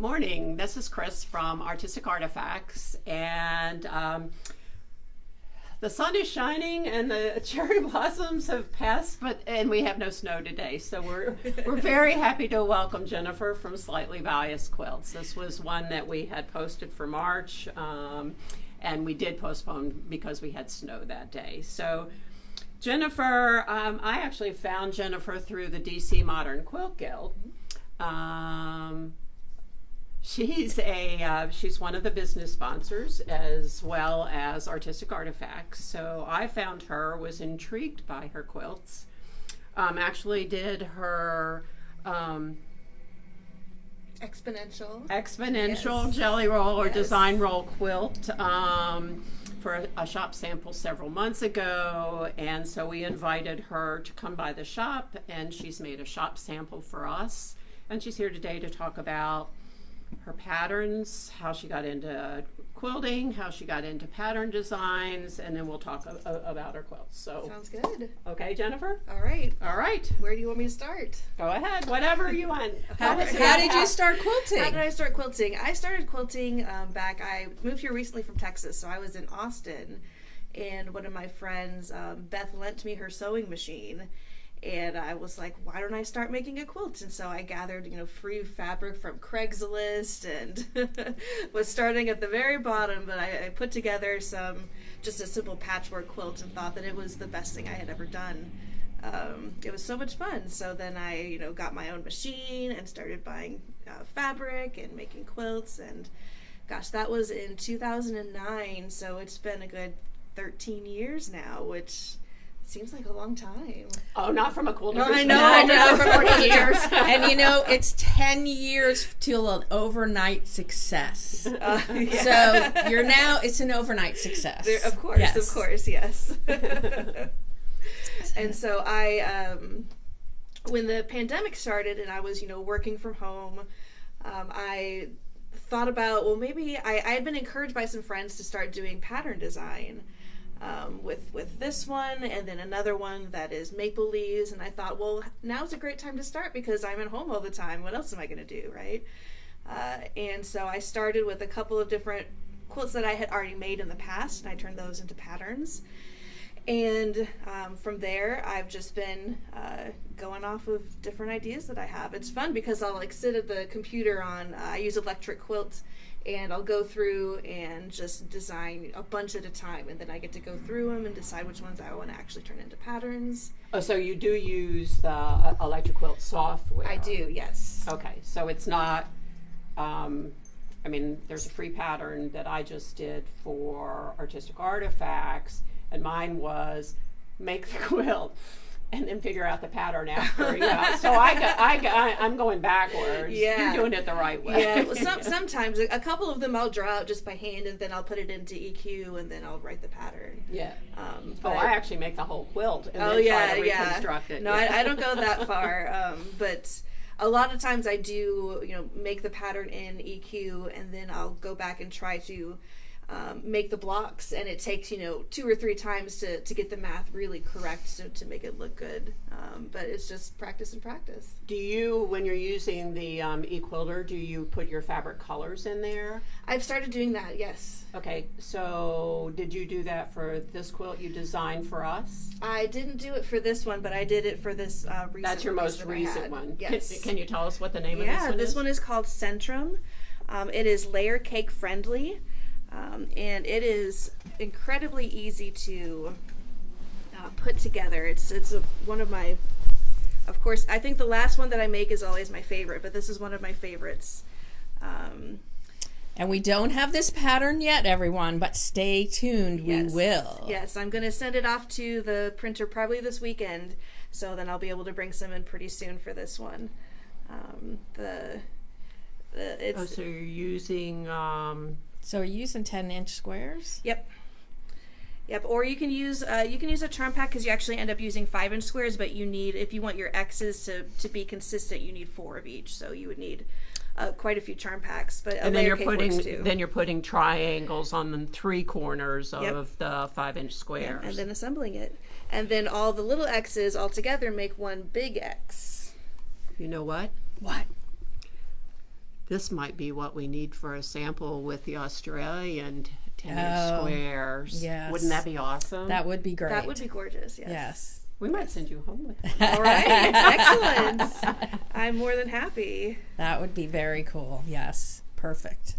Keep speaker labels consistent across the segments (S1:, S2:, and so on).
S1: Good morning. This is Chris from Artistic Artifacts, and the sun is shining and the cherry blossoms have passed, and we have no snow today. So we're very happy to welcome Jennifer from Slightly Bias Quilts. This was one that we had posted for March, and we did postpone because we had snow that day. So Jennifer, I actually found Jennifer through the DC Modern Quilt Guild. She's one of the business sponsors as well as Artistic Artifacts. So I found her, was intrigued by her quilts. Actually did her
S2: exponential
S1: yes. Jelly roll or design roll quilt for a shop sample several months ago, and so we invited her to come by the shop, and she's made a shop sample for us, and she's here today to talk about her patterns, how she got into quilting, how she got into pattern designs, and then we'll talk about her quilts. So
S2: sounds good.
S1: Okay, Jennifer?
S2: All right.
S1: All right.
S2: Where do you want me to start?
S1: Go ahead, whatever you want.
S3: How did you start quilting?
S2: How did I start quilting? I started quilting I moved here recently from Texas, so I was in Austin, and one of my friends, Beth, lent me her sewing machine. And I was like, why don't I start making a quilt? And so I gathered, free fabric from Craigslist and was starting at the very bottom, but I put together just a simple patchwork quilt and thought that it was the best thing I had ever done. It was so much fun. So then I, got my own machine and started buying fabric and making quilts. And gosh, that was in 2009. So it's been a good 13 years now, which seems like a long time.
S1: Oh, not from a quilter.
S2: No, I know.
S1: For 40 years.
S3: And it's 10 years till an overnight success.
S2: Yeah.
S3: So it's an overnight success.
S2: Of course, yes. And so I, when the pandemic started and I was, working from home, I thought about, well, maybe I had been encouraged by some friends to start doing pattern design. With this one and then another one that is maple leaves, and I thought, well, now's a great time to start because I'm at home all the time. What else am I going to do, right? And so I started with a couple of different quilts that I had already made in the past, and I turned those into patterns. And from there, I've just been going off of different ideas that I have. It's fun because I'll sit at the computer I use Electric Quilt, and I'll go through and just design a bunch at a time, and then I get to go through them and decide which ones I want to actually turn into patterns.
S1: Oh, so you do use the Electric Quilt software?
S2: I do, yes.
S1: Okay, so it's not, there's a free pattern that I just did for Artistic Artifacts, and mine was make the quilt and then figure out the pattern after. So I'm going backwards.
S2: Yeah.
S1: You're doing it the right way.
S2: Yeah. Well, sometimes a couple of them I'll draw out just by hand, and then I'll put it into EQ, and then I'll write the pattern.
S1: Yeah. I actually make the whole quilt and then try to reconstruct it.
S2: No,
S1: yeah.
S2: I don't go that far. But a lot of times I do, make the pattern in EQ, and then I'll go back and try to make the blocks, and it takes 2 or 3 times to get the math really correct to make it look good, but it's just practice and practice.
S1: Do you, when you're using the eQuilter, do you put your fabric colors in there?
S2: I've started doing that, yes.
S1: Okay, so did you do that for this quilt you designed for us?
S2: I didn't do it for this one, but I did it for this recent.
S1: That's your most recent one.
S2: Yes.
S1: Can you tell us what the name of this one is?
S2: Yeah, this one is called Centrum. It is layer cake friendly. And it is incredibly easy to put together. It's one of my, of course, I think the last one that I make is always my favorite, but this is one of my favorites.
S3: And we don't have this pattern yet, everyone, but stay tuned.
S2: Yes.
S3: We will.
S2: Yes, I'm going to send it off to the printer probably this weekend, so then I'll be able to bring some in pretty soon for this one.
S1: So you're using...
S3: So are you using 10-inch squares?
S2: Yep. Or you can use a charm pack, because you actually end up using 5-inch squares, but you need, if you want your X's to be consistent, you need 4 of each. So you would need quite a few charm packs. But
S1: and then you're putting triangles on the 3 corners of the 5-inch squares.
S2: Yeah, and then assembling it, and then all the little X's all together make one big X.
S1: You know what?
S3: What?
S1: this might be what we need for a sample with the Australian 10-inch squares.
S3: Yes.
S1: Wouldn't that be awesome?
S3: That would be great.
S2: That would be gorgeous, yes.
S3: Yes.
S1: We might send you home with one.
S2: All right, excellent. I'm more than happy.
S3: That would be very cool. Yes, perfect.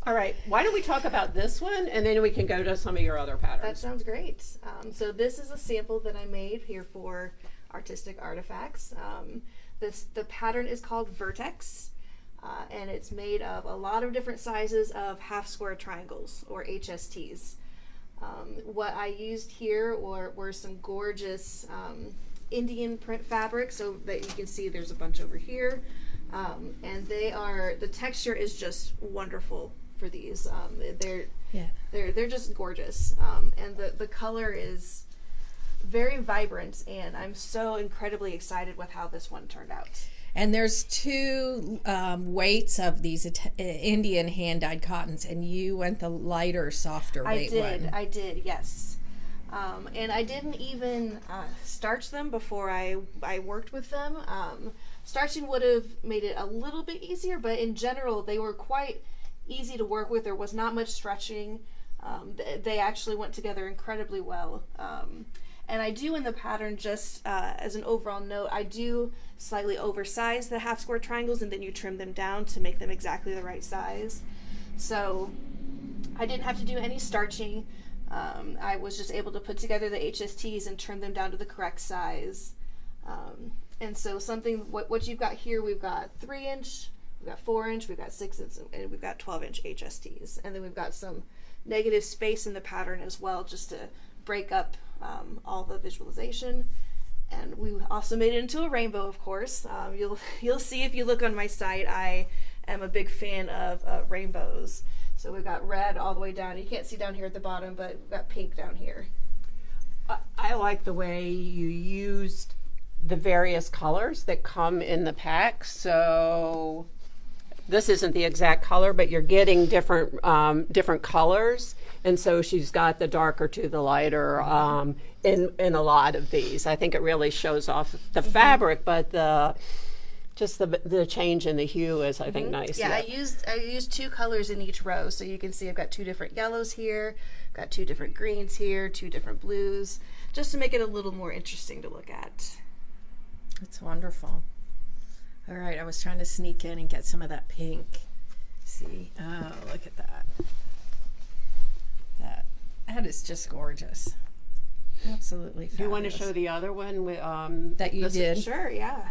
S1: All right, why don't we talk about this one, and then we can go to some of your other patterns.
S2: That sounds great. So this is a sample that I made here for Artistic Artifacts. The pattern is called Vertex, and it's made of a lot of different sizes of half square triangles, or HSTs. What I used here were some gorgeous Indian print fabric, so that you can see there's a bunch over here, and the texture is just wonderful for these. They're just gorgeous, and the color is very vibrant, and I'm so incredibly excited with how this one turned out.
S3: And there's two weights of these Indian hand-dyed cottons, and you went the lighter, softer weight one.
S2: I did, yes. And I didn't even starch them before I worked with them. Starching would have made it a little bit easier, but in general, they were quite easy to work with. There was not much stretching. They actually went together incredibly well. And I do in the pattern, just as an overall note, I do slightly oversize the half square triangles, and then you trim them down to make them exactly the right size. So I didn't have to do any starching. I was just able to put together the HSTs and trim them down to the correct size. And so what you've got here, we've got 3-inch, we've got 4-inch, we've got 6-inch, and we've got 12-inch HSTs. And then we've got some negative space in the pattern as well, just to break up all the visualization. And we also made it into a rainbow, of course. You'll see if you look on my site, I am a big fan of rainbows. So we've got red all the way down. You can't see down here at the bottom, but we've got pink down here.
S1: I like the way you used the various colors that come in the pack. So this isn't the exact color, but you're getting different colors. And so she's got the darker to the lighter in a lot of these. I think it really shows off the fabric, but the change in the hue is, I think, nice.
S2: Yeah, I used 2 colors in each row, so you can see I've got 2 different yellows here, got 2 different greens here, 2 different blues, just to make it a little more interesting to look at.
S3: That's wonderful. All right, I was trying to sneak in and get some of that pink. See, oh, look at that. That is just gorgeous. Absolutely fabulous.
S1: Do you want to show the other one with,
S3: that you did?
S2: Sure, yeah.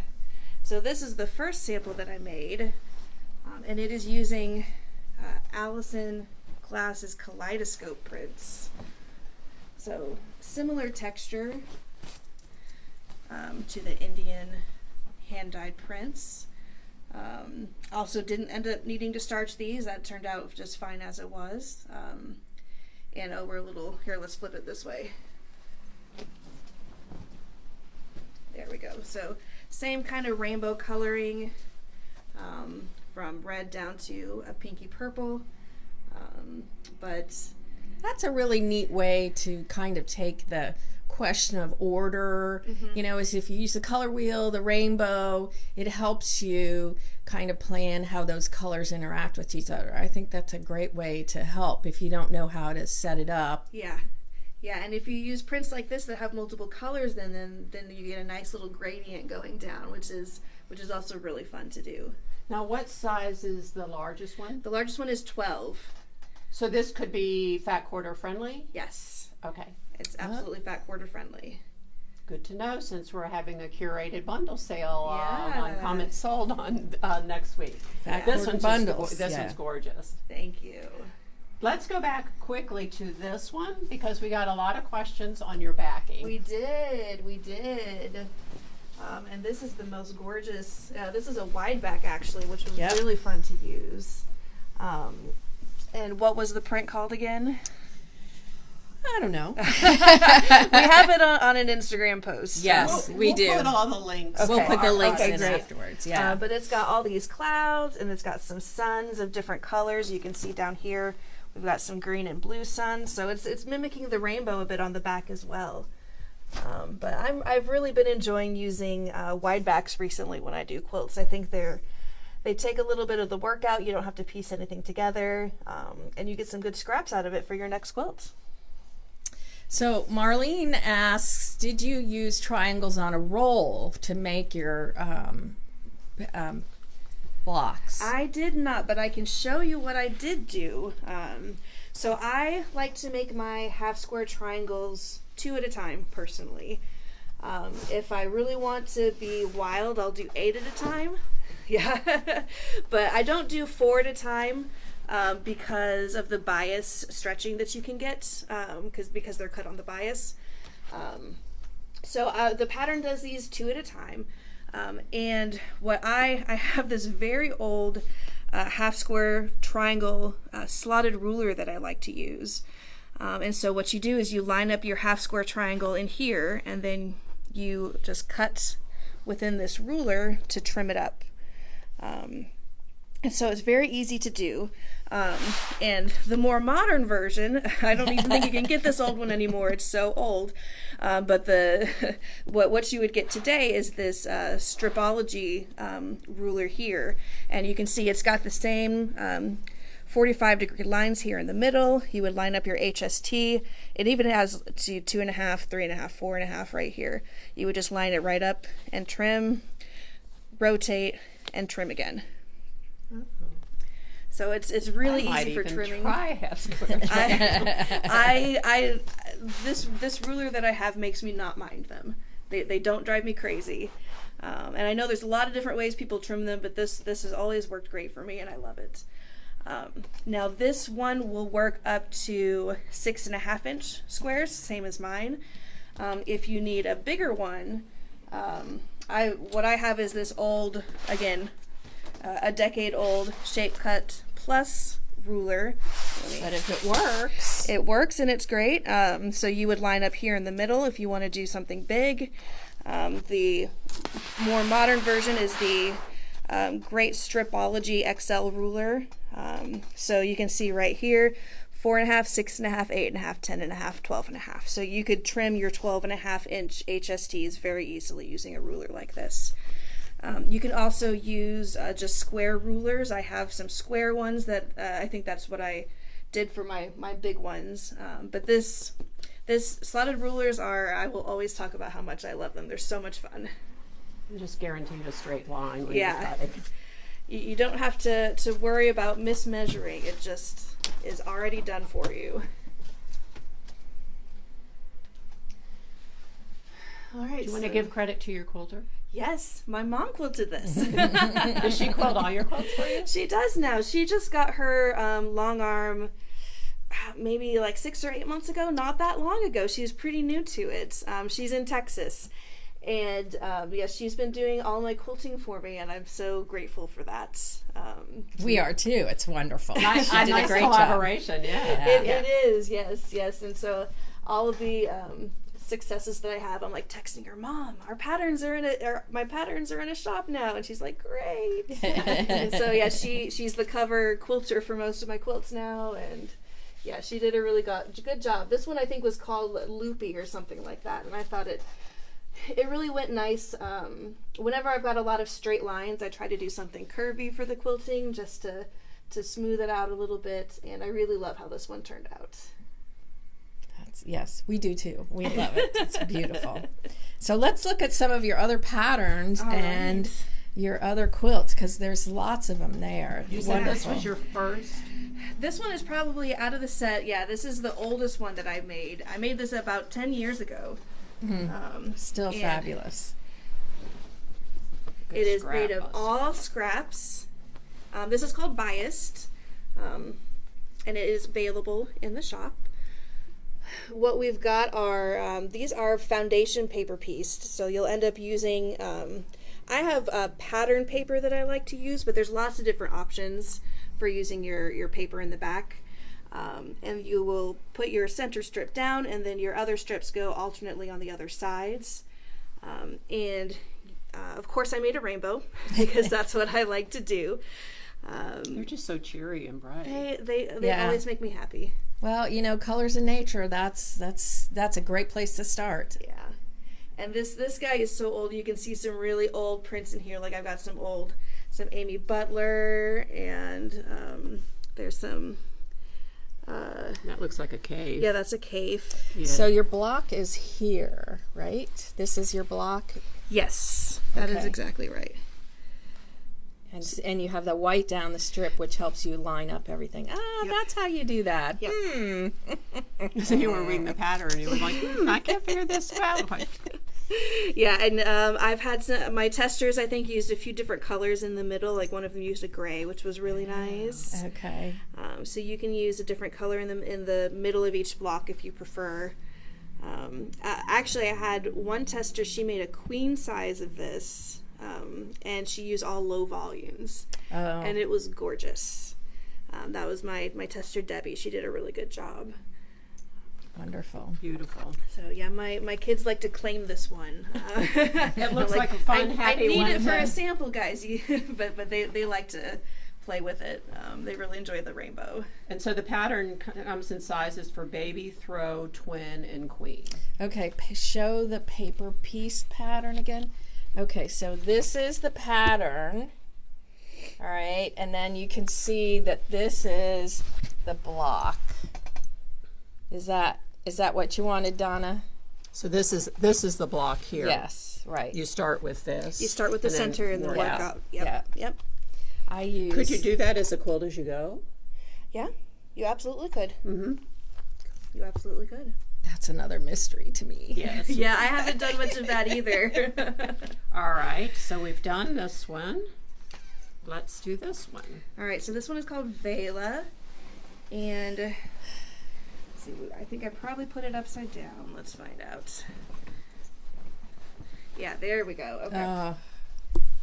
S2: So this is the first sample that I made, and it is using Allison Glass's kaleidoscope prints. So similar texture to the Indian hand-dyed prints. Also didn't end up needing to starch these. That turned out just fine as it was. And over a little, here, let's flip it this way. There we go. So same kind of rainbow coloring, from red down to a pinky purple, but
S3: that's a really neat way to kind of take the question of order. You know, is if you use the color wheel, the rainbow, it helps you kind of plan how those colors interact with each other. I think that's a great way to help if you don't know how to set it up.
S2: Yeah, and if you use prints like this that have multiple colors, then you get a nice little gradient going down, which is also really fun to do.
S1: Now, what size is the largest one?
S2: The largest one is 12.
S1: So this could be fat quarter friendly?
S2: Yes.
S1: Okay.
S2: It's absolutely fat quarter friendly.
S1: Good to know, since we're having a curated bundle sale
S2: Yeah.
S1: on Comments Sold on next week.
S3: Fat
S1: This
S3: quarter
S1: one's
S3: bundles.
S1: This
S3: Yeah.
S1: one's gorgeous.
S2: Thank you.
S1: Let's go back quickly to this one because we got a lot of questions on your backing.
S2: We did. And this is the most gorgeous. This is a wide back actually, which was really fun to use. And what was the print called again?
S3: I don't know.
S2: We have it on an Instagram post.
S3: Yes, we do.
S1: We'll put all the links.
S3: We'll put the links in
S2: great.
S3: afterwards. Yeah.
S2: But it's got all these clouds, and it's got some suns of different colors. You can see down here, we've got some green and blue suns. So it's mimicking the rainbow a bit on the back as well. But I've really been enjoying using wide backs recently when I do quilts. I think they're They take a little bit of the work out. You don't have to piece anything together, and you get some good scraps out of it for your next quilt.
S3: So Marlene asks, did you use triangles on a roll to make your blocks?
S2: I did not, but I can show you what I did do. So I like to make my half square triangles 2 at a time, personally. If I really want to be wild, I'll do 8 at a time. Yeah, but I don't do 4 at a time because of the bias stretching that you can get, because they're cut on the bias. So the pattern does these 2 at a time. And what I have this very old half square triangle slotted ruler that I like to use. And so what you do is you line up your half square triangle in here, and then you just cut within this ruler to trim it up. And so it's very easy to do. And the more modern version, I don't even think you can get this old one anymore, it's so old. But what you would get today is this Stropology ruler here. And you can see it's got the same 45-degree lines here in the middle. You would line up your HST. It even has 2.5, 3.5, 4.5 right here. You would just line it right up and trim, rotate, and trim again. So it's really easy for trimming.
S1: Try half square.
S2: This ruler that I have makes me not mind them. They don't drive me crazy. And I know there's a lot of different ways people trim them, but this has always worked great for me, and I love it. Now this one will work up to 6.5-inch squares, same as mine. If you need a bigger one, what I have is this old, again, a decade old Shape Cut Plus ruler.
S3: But if it works.
S2: It works and it's great. So you would line up here in the middle if you want to do something big. The more modern version is the great Stropology XL ruler. So you can see right here, 4.5, 6.5, 8.5, 10.5, 12.5. So you could trim your 12.5-inch HSTs very easily using a ruler like this. You can also use just square rulers. I have some square ones that I think that's what I did for my big ones. But this slotted rulers I will always talk about how much I love them. They're so much fun.
S1: You just guaranteed a straight line when
S2: Yeah.
S1: you cut it.
S2: You don't have to worry about mismeasuring. It just is already done for you. All right.
S1: Do you want to give credit to your quilter?
S2: Yes, my mom quilted this.
S1: Does she quilt all your quilts for you?
S2: She does now. She just got her long arm maybe like 6 or 8 months ago, not that long ago. She's pretty new to it. She's in Texas. And yes, she's been doing all my quilting for me, and I'm so grateful for that.
S3: We are too. It's wonderful.
S1: Nice,
S3: She did a great
S1: collaboration,
S3: job.
S1: yeah.
S2: It is, yes. And so all of the successes that I have, I'm like texting her, Mom, my patterns are in a shop now, and she's like, great. And so yeah, she's the cover quilter for most of my quilts now, and yeah, she did a really good job. This one I think was called Loopy or something like that, and I thought it really went nice. Whenever I've got a lot of straight lines, I try to do something curvy for the quilting just to smooth it out a little bit, and I really love how this one turned out.
S3: Yes, we do too. We love it. It's beautiful. So let's look at some of your other patterns and your other quilts, because there's lots of them there.
S1: You said this was your first?
S2: This one is probably out of the set. Yeah, this is the oldest one that I made. I made this about 10 years ago.
S3: Still fabulous.
S2: It is made of all scraps. This is called biased, and it is available in the shop. What we've got are, these are foundation paper pieced, so you'll end up using, I have a pattern paper that I like to use, but there's lots of different options for using your paper in the back. And you will put your center strip down, and then your other strips go alternately on the other sides. Of course I made a rainbow, because that's what I like to do.
S1: They're just so cheery and bright.
S2: They always make me happy.
S3: Well, you know, colors in nature, that's a great place to start.
S2: Yeah. And this guy is so old. You can see some really old prints in here. Like I've got some old some Amy Butler, and there's some.
S1: That looks like a cave.
S2: Yeah, that's a cave.
S1: Yeah.
S3: So your block is here, right? This is your block?
S2: Yes, that is
S3: Okay.
S2: exactly right.
S3: And you have the white down the strip, which helps you line up everything. Ah,
S2: Yep.
S3: that's how you do that.
S2: Yep.
S1: So you were reading the pattern. You were like, I can't figure this out.
S2: Yeah, and I've had my testers, I think, used a few different colors in the middle. Like one of them used a gray, which was really nice.
S3: Okay.
S2: So you can use a different color in the middle of each block if you prefer. Actually, I had one tester. She made a queen size of this, and she used all low volumes,
S3: Oh.
S2: and it was gorgeous. That was my tester Debbie. She did a really good job.
S3: Wonderful.
S1: Beautiful.
S2: So yeah, my kids like to claim this one.
S1: It looks like a fun, happy
S2: I need
S1: one
S2: it for
S1: to-
S2: a sample, guys. but they like to play with it. They really enjoy the rainbow.
S1: And so the pattern comes in sizes for baby, throw, twin, and queen.
S3: Okay, show the paper piece pattern again. Okay, so this is the pattern. All right, and then you can see that this is the block. Is that what you wanted, Donna?
S1: So this is the block here.
S3: Yes, right.
S1: You start with this.
S2: You start with the
S1: and then
S2: center and then
S1: work
S2: work
S1: out.
S2: out. Yep.
S3: Yeah.
S2: Yep.
S3: I use.
S1: Could you do that as a quilt as you go?
S2: Yeah. You absolutely could.
S1: Mm-hmm.
S2: You absolutely could.
S3: That's another mystery to me.
S1: Yes.
S2: Yeah, I haven't done much of that either.
S1: All right. So we've done this one. Let's do this one.
S2: All right, so this one is called Vela, and let's see, I think I probably put it upside down. Let's find out. Yeah, there we go. Okay.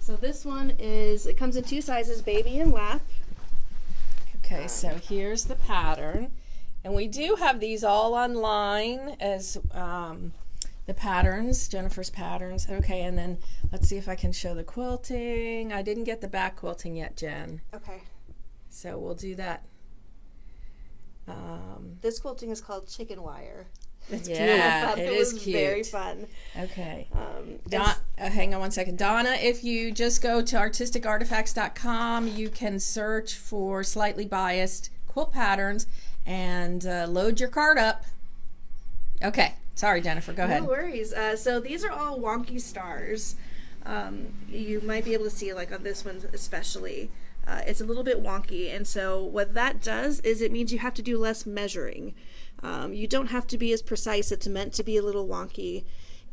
S2: So this one it comes in two sizes, baby and lap.
S3: Okay, so here's the pattern. And we do have these all online as the patterns, Jennifer's patterns. Okay, and then let's see if I can show the quilting. I didn't get the back quilting yet, Jen.
S2: Okay.
S3: So we'll do that.
S2: This quilting is called chicken wire.
S1: It's
S3: Yeah,
S2: I thought
S3: it
S2: it
S3: is
S2: was
S3: cute.
S2: very fun.
S3: Okay.
S2: And
S3: Hang on one second. Donna, if you just go to artisticartifacts.com, you can search for slightly biased quilt patterns and load your cart up. Okay. Sorry, Jennifer. Go ahead.
S2: No worries. So these are all wonky stars. You might be able to see, like on this one especially, it's a little bit wonky. And so what that does is it means you have to do less measuring. You don't have to be as precise. It's meant to be a little wonky.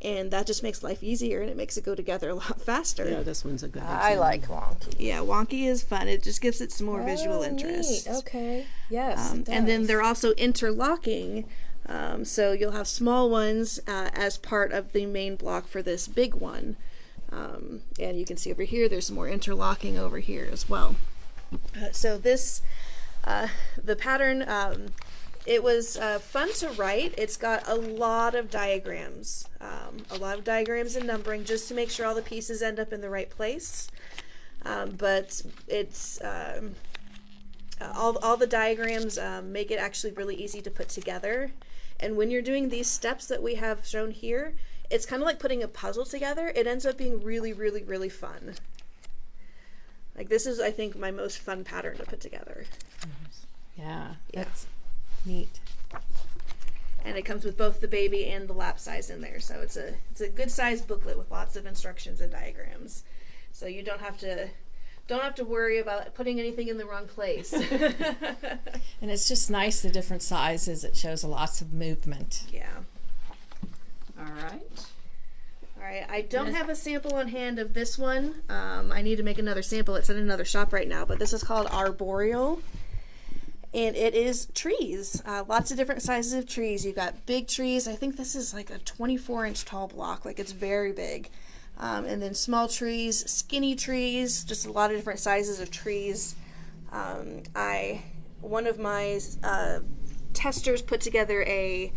S2: And that just makes life easier, and it makes it go together a lot faster.
S1: Yeah, this one's a good
S3: I
S1: example.
S3: like wonky.
S2: Yeah, wonky is fun. It just gives it some more visual interest.
S3: Neat. Okay. Yes. it
S2: And then
S3: does.
S2: they're also interlocking. So you'll have small ones as part of the main block for this big one. And you can see over here, there's some more interlocking over here as well. So this, the pattern, it was fun to write. It's got a lot of diagrams and numbering just to make sure all the pieces end up in the right place. But it's all the diagrams make it actually really easy to put together. And when you're doing these steps that we have shown here, it's kind of like putting a puzzle together. It ends up being really, really, really fun. Like this is, I think, my most fun pattern to put together.
S3: Yeah,
S2: Yeah.
S3: that's neat.
S2: And it comes with both the baby and the lap size in there. So it's a good size booklet with lots of instructions and diagrams. So you don't have to worry about putting anything in the wrong place.
S3: And it's just nice, the different sizes. It shows lots of movement.
S2: Yeah.
S1: All right.
S2: All right. I don't have a sample on hand of this one. I need to make another sample. It's in another shop right now, but this is called Arboreal. And it is trees, lots of different sizes of trees. You've got big trees. I think this is like a 24-inch tall block, like it's very big. And then small trees, skinny trees, just a lot of different sizes of trees. One of my testers put together a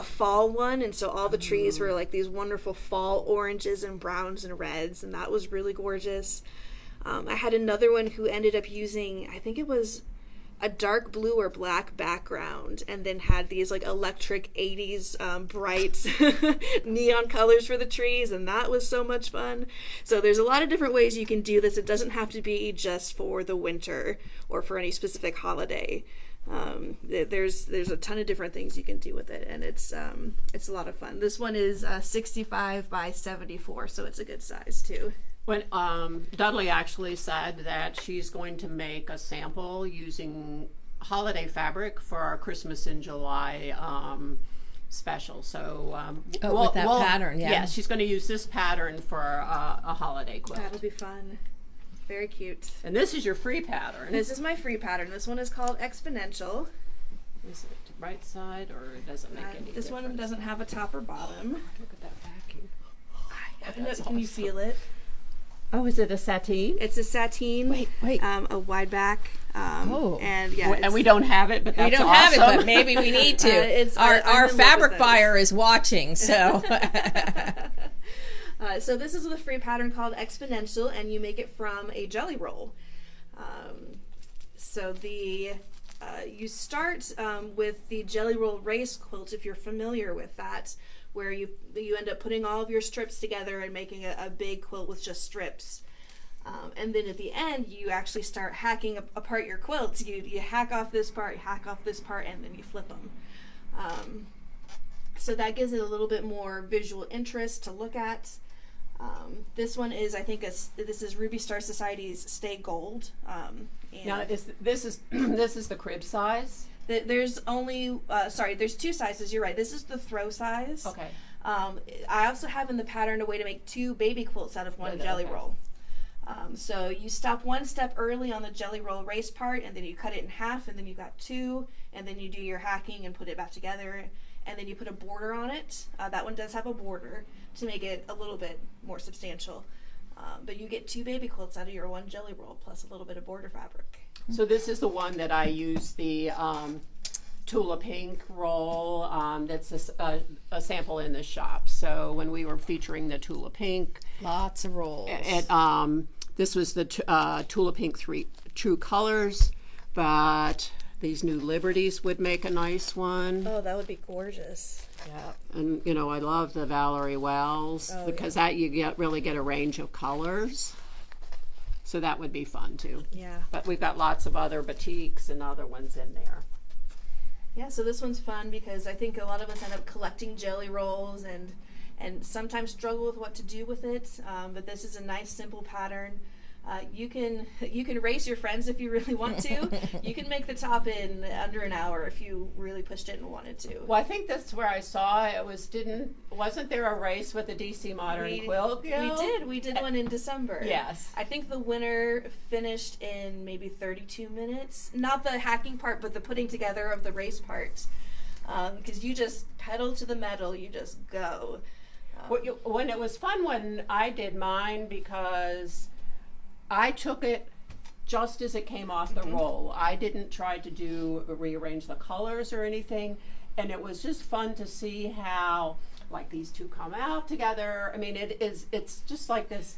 S2: fall one, and so all the trees were like these wonderful fall oranges and browns and reds, and that was really gorgeous. I had another one who ended up using, I think it was a dark blue or black background, and then had these like electric 80s bright neon colors for the trees, and that was so much fun. So there's a lot of different ways you can do this. It doesn't have to be just for the winter or for any specific holiday. There's a ton of different things you can do with it, and it's a lot of fun. This one is 65 by 74, so it's a good size too.
S1: When Dudley actually said that she's going to make a sample using holiday fabric for our Christmas in July special. So
S3: with that pattern, yeah.
S1: Yeah, she's going to use this pattern for a holiday quilt.
S2: That'll be fun. Very cute.
S1: And this is your free pattern.
S2: This is my free pattern. This one is called Exponential.
S1: Is it right side, or it doesn't make any difference?
S2: This one doesn't have a top or bottom.
S1: Look at that backing.
S2: Can you feel it?
S1: Oh, is it a sateen?
S2: It's a sateen.
S3: Wait.
S2: A wide back. And yeah,
S1: and we don't have it, but that's
S3: We don't
S1: awesome.
S3: have it, but maybe we need to. Our fabric buyer is watching, so.
S2: So this is the free pattern called Exponential, and you make it from a jelly roll. So you start with the jelly roll race quilt, if you're familiar with that, where you end up putting all of your strips together and making a big quilt with just strips. And then at the end, you actually start hacking apart your quilts. You hack off this part, and then you flip them. So that gives it a little bit more visual interest to look at. This one is, I think, this is Ruby Star Society's Stay Gold.
S1: Now, this is the crib size?
S2: There's only, there's two sizes. You're right. This is the throw size.
S1: Okay.
S2: I also have in the pattern a way to make 2 baby quilts out of one jelly roll. So you stop one step early on the jelly roll race part, and then you cut it in half, and then you got 2, and then you do your hacking and put it back together, and then you put a border on it. That one does have a border to make it a little bit more substantial. But you get 2 baby quilts out of your one jelly roll, plus a little bit of border fabric.
S1: So this is the one that I use the Tula Pink roll. That's a sample in the shop. So when we were featuring the Tula Pink,
S3: Lots of rolls.
S1: this was the Tula Pink 3 True Colors, but these new Liberties would make a nice one.
S2: Oh, that would be gorgeous.
S3: Yeah.
S1: And I love the Valerie Wells, because that you really get a range of colors. So that would be fun too.
S2: Yeah.
S1: But we've got lots of other batiks and other ones in there.
S2: Yeah, so this one's fun because I think a lot of us end up collecting jelly rolls and sometimes struggle with what to do with it. But this is a nice, simple pattern. You can race your friends if you really want to. You can make the top in under an hour if you really pushed it and wanted to.
S1: Well, I think that's where I saw it. Wasn't there a race with the DC Modern Quilt Guild?
S2: We did one in December.
S1: Yes.
S2: I think the winner finished in maybe 32 minutes. Not the hacking part, but the putting together of the race part. Because you just pedal to the metal, you just go.
S1: When it was fun when I did mine, because I took it just as it came off the roll. I didn't try to rearrange the colors or anything, and it was just fun to see how like these two come out together. I mean, it's just like this.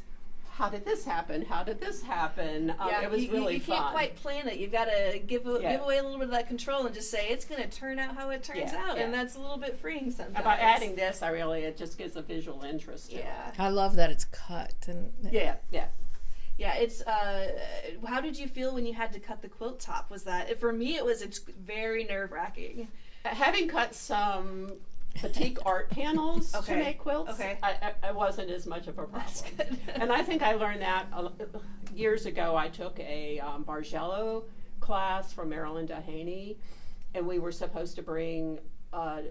S1: How did this happen? How did this happen? It was really fun.
S2: You can't quite plan it. You've got to give away a little bit of that control and just say it's going to turn out how it turns out, and that's a little bit freeing sometimes.
S1: By adding this, it just gives a visual interest to it.
S3: I love that it's cut. And
S2: Yeah, it's, how did you feel when you had to cut the quilt top? For me, it's very nerve-wracking.
S1: Having cut some batik art panels to make quilts, I wasn't as much of a problem.
S2: That's good.
S1: And I think I learned that years ago. I took a Bargello class from Marilyn Dehaney, and we were supposed to bring a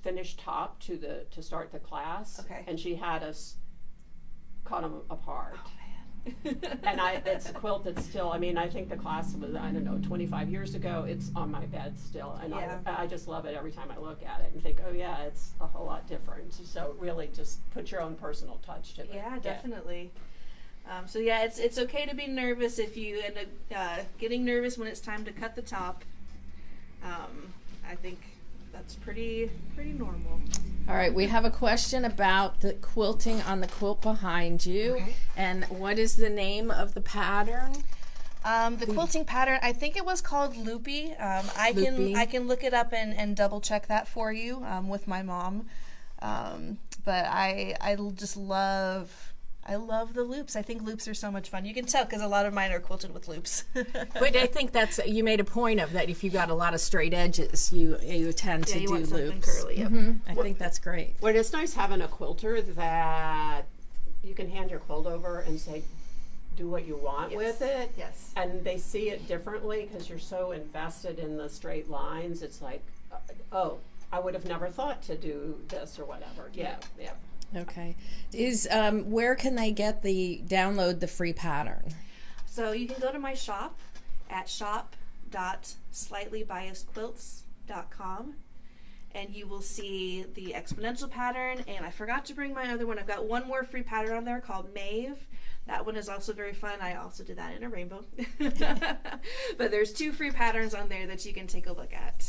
S1: finished top to start the class, and she had us cut them apart. And it's a quilt that's still, I think the class was, 25 years ago. It's on my bed still, and I just love it every time I look at it and think, oh yeah, it's a whole lot different. So really just put your own personal touch to it.
S2: Yeah, definitely. So yeah, it's okay to be nervous if you end up getting nervous when it's time to cut the top. I think that's pretty normal.
S3: All right, we have a question about the quilting on the quilt behind you. And what is the name of the pattern?
S2: The quilting pattern, I think it was called Loopy. I can look it up and double check that for you with my mom. But I just love the loops. I think loops are so much fun. You can tell because a lot of mine are quilted with loops.
S3: But I think you made a point of that. If you got a lot of straight edges, you tend to do
S2: want
S3: loops.
S2: something curly. Yep.
S3: I think that's great.
S1: Well, it's nice having a quilter that you can hand your quilt over and say, do what you want with it.
S2: Yes.
S1: And they see it differently because you're so invested in the straight lines. It's like, oh, I would have never thought to do this or whatever. Yeah.
S3: Okay. Where can they download the free pattern?
S2: So you can go to my shop at shop.slightlybiasedquilts.com, and you will see the exponential pattern. And I forgot to bring my other one. I've got one more free pattern on there called Mave. That one is also very fun. I also did that in a rainbow. But there's 2 free patterns on there that you can take a look at.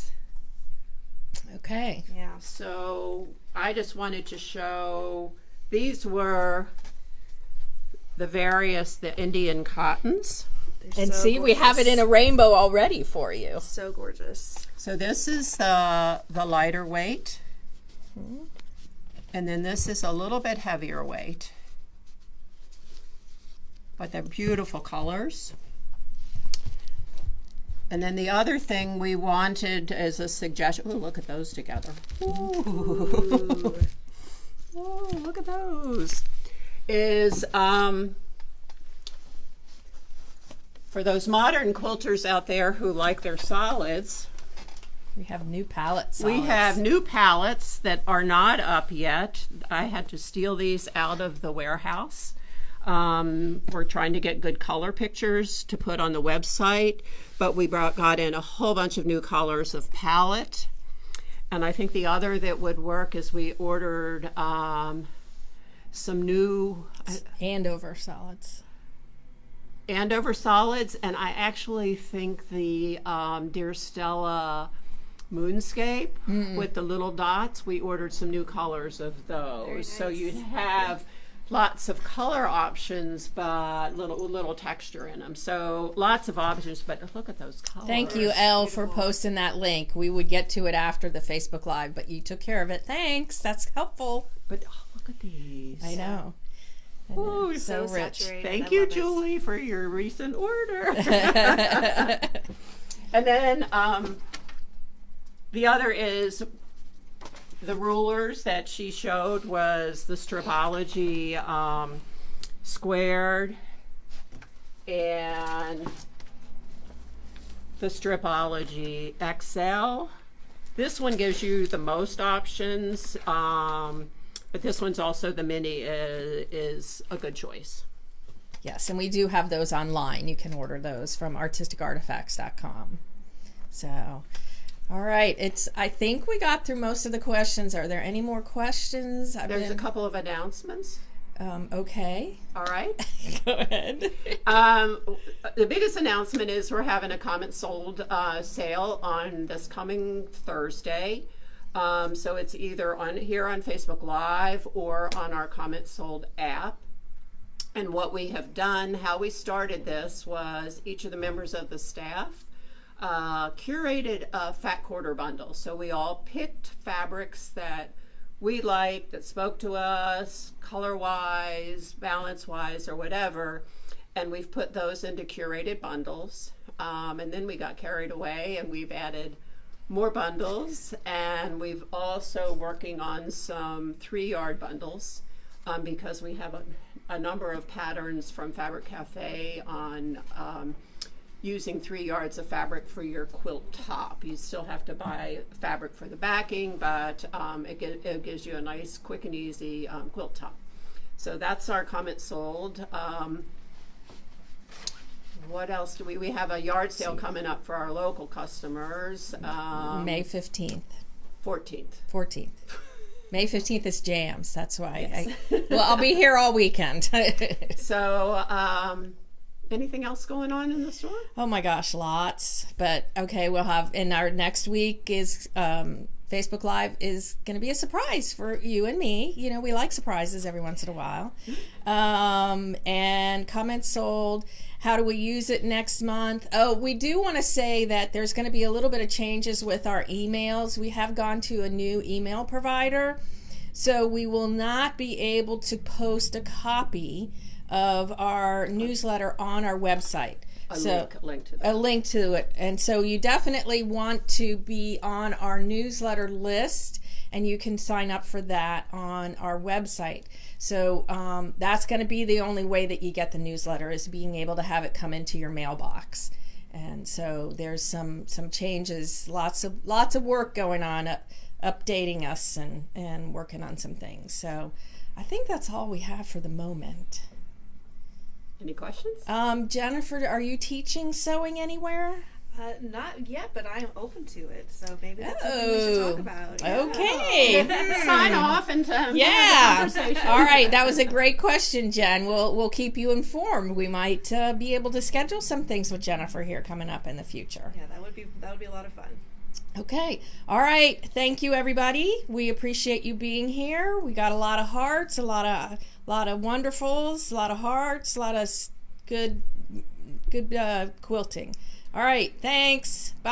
S3: Okay.
S2: Yeah.
S1: So I just wanted to show, these were the Indian cottons.
S3: And so see, gorgeous. We have it in a rainbow already for you.
S2: So gorgeous.
S1: So this is the lighter weight. And then this is a little bit heavier weight. But they're beautiful colors. And then the other thing we wanted as a suggestion, oh, look at those together. Ooh. Oh, look at those. Is for those modern quilters out there who like their solids,
S3: we have new palettes.
S1: We have new palettes that are not up yet. I had to steal these out of the warehouse. We're trying to get good color pictures to put on the website, but we got in a whole bunch of new colors of palette. And I think the other that would work is we ordered some new
S3: Andover solids.
S1: Andover solids, and I actually think the Dear Stella Moonscape with the little dots, we ordered some new colors of those. Nice. So you'd have lots of color options, but little texture in them. So lots of options, but look at those colors.
S3: Thank you, Elle, for posting that link. We would get to it after the Facebook Live, but you took care of it. Thanks. That's helpful.
S1: But look at these.
S3: I know.
S1: Ooh,
S2: so
S1: rich.
S2: Saturated.
S1: Thank you, Julie, for your recent order. And then the other is the rulers that she showed was the Stropology squared and the Stropology XL. This one gives you the most options, but this one's also, the mini is a good choice.
S3: Yes, and we do have those online. You can order those from artisticartifacts.com. So, all right, I think we got through most of the questions. Are there any more questions?
S1: There's a couple of announcements.
S3: Okay.
S1: All right.
S3: Go ahead.
S1: The biggest announcement is we're having a comment sold sale on this coming Thursday. So it's either here on Facebook Live or on our comment sold app. And what we have done, how we started this, was each of the members of the staff curated a fat quarter bundle. So we all picked fabrics that we liked, that spoke to us, color-wise, balance-wise, or whatever, and we've put those into curated bundles. And then we got carried away, and we've added more bundles, and we've also working on some 3-yard bundles because we have a number of patterns from Fabric Cafe on using 3 yards of fabric for your quilt top. You still have to buy fabric for the backing, but it gives you a nice, quick and easy quilt top. So that's our comment sold. What else do we have a yard sale coming up for our local customers.
S3: May 15th.
S1: 14th.
S3: May 15th is jams. That's why. Yes. I'll be here all weekend.
S1: So, anything else going on in the store?
S3: Oh my gosh, lots. But okay, we'll have, in our next week is Facebook Live is going to be a surprise for you and me. You know, we like surprises every once in a while. And comments sold. How do we use it next month? Oh, we do want to say that there's going to be a little bit of changes with our emails. We have gone to a new email provider, so we will not be able to post a copy of our newsletter on our website.
S1: A link to that.
S3: A link to it. And so you definitely want to be on our newsletter list, and you can sign up for that on our website. So that's going to be the only way that you get the newsletter, is being able to have it come into your mailbox. And so there's some changes, lots of work going on, updating us and working on some things. So I think that's all we have for the moment.
S1: Any questions?
S3: Jennifer, are you teaching sewing anywhere?
S2: Not yet, but I am open to it. So maybe that's something we should talk about. Yeah.
S3: Okay.
S1: Sign off and have a conversation.
S3: All right. That was a great question, Jen. We'll keep you informed. We might be able to schedule some things with Jennifer here coming up in the future.
S2: Yeah, that would be a lot of fun.
S3: Okay. All right. Thank you, everybody. We appreciate you being here. We got a lot of hearts, a lot of wonderfuls, a lot of hearts, a lot of good quilting. All right. Thanks. Bye.